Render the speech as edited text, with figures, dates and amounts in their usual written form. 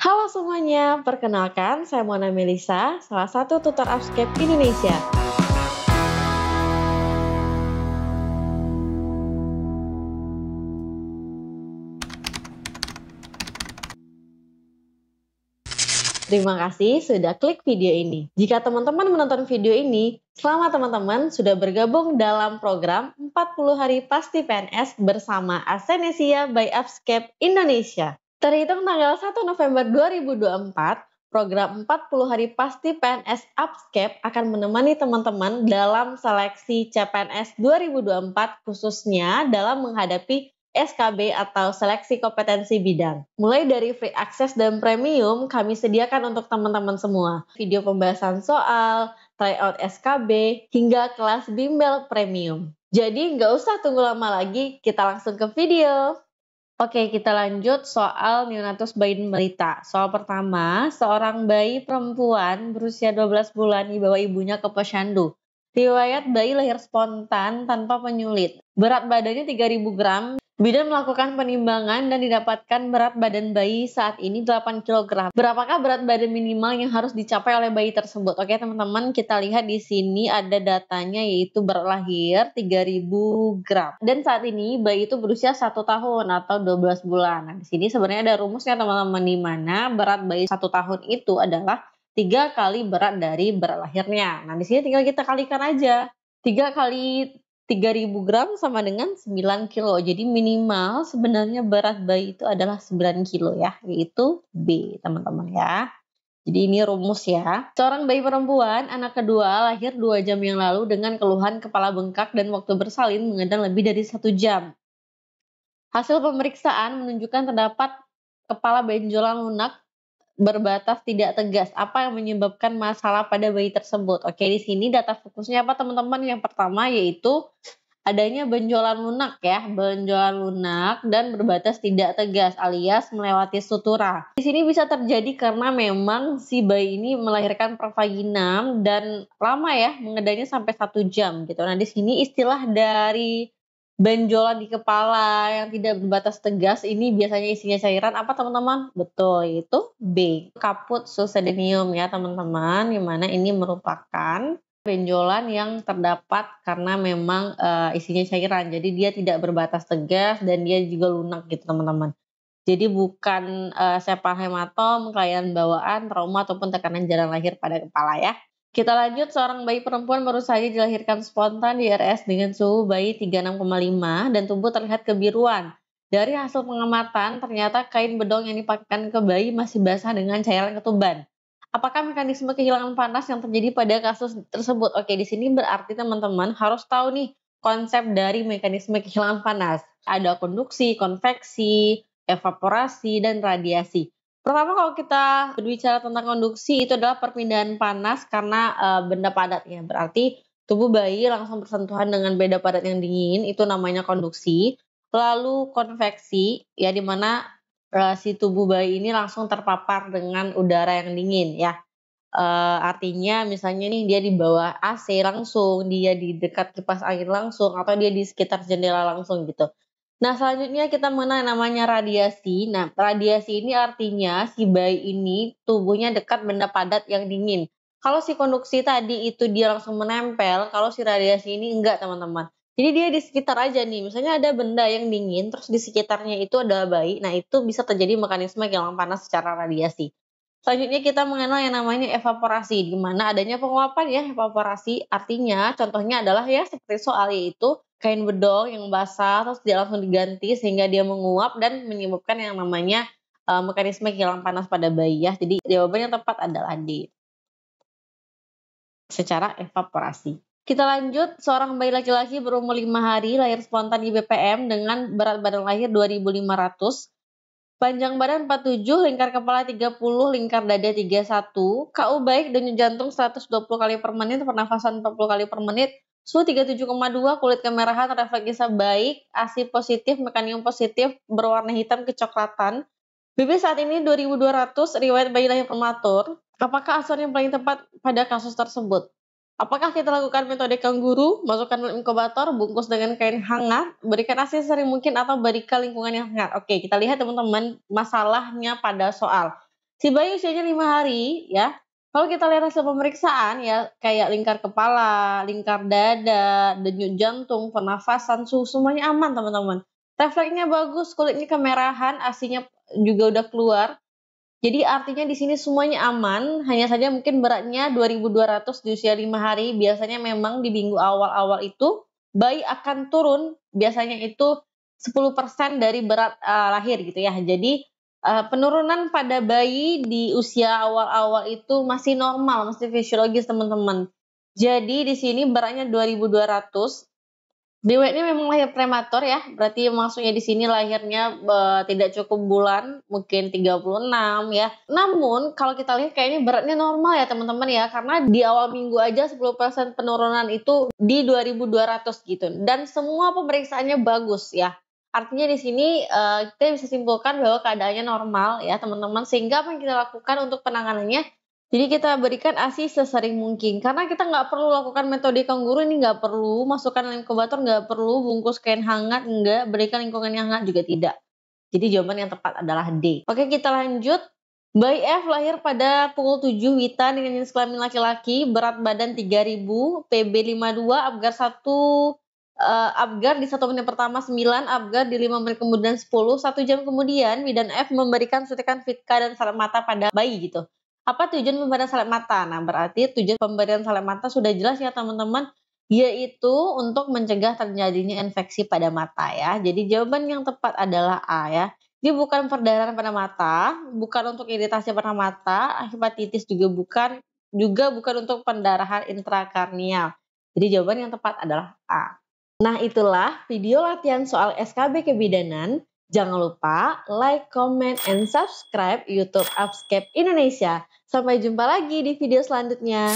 Halo semuanya, perkenalkan saya Mona Melisa, salah satu tutor Upscape Indonesia. Terima kasih sudah klik video ini. Jika teman-teman menonton video ini, selamat teman-teman sudah bergabung dalam program 40 Hari Pasti PNS bersama Asenesia by Upscape Indonesia. Terhitung tanggal 1 November 2024, program 40 Hari Pasti PNS Upscape akan menemani teman-teman dalam seleksi CPNS 2024 khususnya dalam menghadapi SKB atau seleksi kompetensi bidang. Mulai dari free access dan premium, kami sediakan untuk teman-teman semua. Video pembahasan soal, tryout SKB, hingga kelas bimbel premium. Jadi nggak usah tunggu lama lagi, kita langsung ke video. Oke, kita lanjut soal neonatus bayi dan balita. Soal pertama, seorang bayi perempuan berusia 12 bulan dibawa ibunya ke posyandu. Riwayat bayi lahir spontan tanpa penyulit. Berat badannya 3000 gram. Bidan melakukan penimbangan dan didapatkan berat badan bayi saat ini 8 kg. Berapakah berat badan minimal yang harus dicapai oleh bayi tersebut? Oke teman-teman, kita lihat di sini ada datanya yaitu berat lahir 3000 gram. Dan saat ini bayi itu berusia 1 tahun atau 12 bulan. Nah, di sini sebenarnya ada rumusnya teman-teman, di mana berat bayi 1 tahun itu adalah 3 kali berat dari berat lahirnya. Nah, di sini tinggal kita kalikan aja. 3 kali 3000 gram sama dengan 9 kilo. Jadi minimal sebenarnya berat bayi itu adalah 9 kilo ya, yaitu B teman-teman ya. Jadi ini rumus ya. Seorang bayi perempuan, anak kedua, lahir 2 jam yang lalu dengan keluhan kepala bengkak dan waktu bersalin mengedang lebih dari 1 jam. Hasil pemeriksaan menunjukkan terdapat kepala benjolan lunak berbatas tidak tegas. Apa yang menyebabkan masalah pada bayi tersebut? Oke, di sini data fokusnya apa teman-teman? Yang pertama yaitu adanya benjolan lunak ya, benjolan lunak dan berbatas tidak tegas alias melewati sutura. Di sini bisa terjadi karena memang si bayi ini melahirkan pervaginam dan lama ya, mengedahnya sampai 1 jam gitu. Nah, di sini istilah dari benjolan di kepala yang tidak berbatas tegas ini biasanya isinya cairan apa teman-teman? Betul, itu B. Kaput succedaneum ya teman-teman, yang mana ini merupakan benjolan yang terdapat karena memang isinya cairan. Jadi dia tidak berbatas tegas dan dia juga lunak gitu teman-teman. Jadi bukan sepal hematom, kelainan bawaan, trauma ataupun tekanan jalan lahir pada kepala ya. Kita lanjut, seorang bayi perempuan baru saja dilahirkan spontan di RS dengan suhu bayi 36,5 dan tubuh terlihat kebiruan. Dari hasil pengamatan, ternyata kain bedong yang dipakaikan ke bayi masih basah dengan cairan ketuban. Apakah mekanisme kehilangan panas yang terjadi pada kasus tersebut? Oke, di sini berarti teman-teman harus tahu nih konsep dari mekanisme kehilangan panas. Ada konduksi, konveksi, evaporasi, dan radiasi. Pertama kalau kita berbicara tentang konduksi itu adalah perpindahan panas karena benda padat ya. Berarti tubuh bayi langsung bersentuhan dengan benda padat yang dingin, itu namanya konduksi. Lalu konveksi ya, di mana si tubuh bayi ini langsung terpapar dengan udara yang dingin ya. Artinya misalnya nih dia di bawah AC langsung, dia di dekat kipas angin langsung, atau dia di sekitar jendela langsung gitu. Nah, selanjutnya kita mengenal namanya radiasi. Nah, radiasi ini artinya si bayi ini tubuhnya dekat benda padat yang dingin. Kalau si konduksi tadi itu dia langsung menempel, kalau si radiasi ini enggak, teman-teman. Jadi dia di sekitar aja nih. Misalnya ada benda yang dingin, terus di sekitarnya itu ada bayi. Nah, itu bisa terjadi mekanisme kehilangan panas secara radiasi. Selanjutnya kita mengenal yang namanya evaporasi, di mana adanya penguapan ya, evaporasi. Artinya contohnya adalah ya seperti soal yaitu kain bedong yang basah terus dia langsung diganti sehingga dia menguap dan menyebabkan yang namanya mekanisme kehilangan panas pada bayi ya. Jadi jawaban yang tepat adalah D. Secara evaporasi. Kita lanjut, seorang bayi laki-laki berumur 5 hari lahir spontan di BPM dengan berat badan lahir 2500. Panjang badan 47, lingkar kepala 30, lingkar dada 31, KU baik, denyut jantung 120 kali per menit, pernafasan 40 kali per menit, suhu 37,2, kulit kemerahan, refleksnya baik, ASI positif, mekanium positif, berwarna hitam kecoklatan. BB saat ini 2200, riwayat bayi lahir prematur. Apakah asuhan yang paling tepat pada kasus tersebut? Apakah kita lakukan metode kanguru, masukkan dalam inkubator, bungkus dengan kain hangat, berikan ASI sering mungkin, atau berikan lingkungan yang hangat? Oke, kita lihat teman-teman masalahnya pada soal. Si bayi usianya 5 hari ya, kalau kita lihat hasil pemeriksaan ya, kayak lingkar kepala, lingkar dada, denyut jantung, pernafasan, suhu semuanya aman teman-teman. Refleksnya bagus, kulitnya kemerahan, ASI-nya juga udah keluar. Jadi artinya di sini semuanya aman, hanya saja mungkin beratnya 2.200 di usia 5 hari. Biasanya memang di minggu awal-awal itu bayi akan turun, biasanya itu 10% dari berat lahir gitu ya. Jadi penurunan pada bayi di usia awal-awal itu masih normal, masih fisiologis teman-teman. Jadi di sini beratnya 2.200. BW ini memang lahir prematur ya, berarti maksudnya di sini lahirnya tidak cukup bulan, mungkin 36 ya. Namun kalau kita lihat kayaknya beratnya normal ya teman-teman ya, karena di awal minggu aja 10% penurunan itu di 2.200 gitu. Dan semua pemeriksaannya bagus ya. Artinya di sini kita bisa simpulkan bahwa keadaannya normal ya teman-teman, sehingga apa yang kita lakukan untuk penanganannya, jadi kita berikan ASI sesering mungkin, karena kita nggak perlu lakukan metode kanguru ini, nggak perlu masukkan inkubator, nggak perlu bungkus kain hangat, nggak berikan lingkungan yang hangat juga tidak. Jadi jawaban yang tepat adalah D. Oke, kita lanjut. Bayi F lahir pada pukul 7 WITA dengan jenis kelamin laki-laki, berat badan 3000, PB 52, Apgar 1, Apgar di 1 menit pertama 9, Apgar di 5 menit kemudian 10, 1 jam kemudian bidan F memberikan suntikan Vitka dan salep mata pada bayi gitu. Apa tujuan pemberian salep mata? Nah, berarti tujuan pemberian salep mata sudah jelas ya teman-teman, yaitu untuk mencegah terjadinya infeksi pada mata ya. Jadi jawaban yang tepat adalah A ya. Ini bukan perdarahan pada mata, bukan untuk iritasi pada mata, hepatitis juga bukan untuk pendarahan intrakarnial. Jadi jawaban yang tepat adalah A. Nah, itulah video latihan soal SKB kebidanan. Jangan lupa like, comment, and subscribe YouTube Upscape Indonesia. Sampai jumpa lagi di video selanjutnya.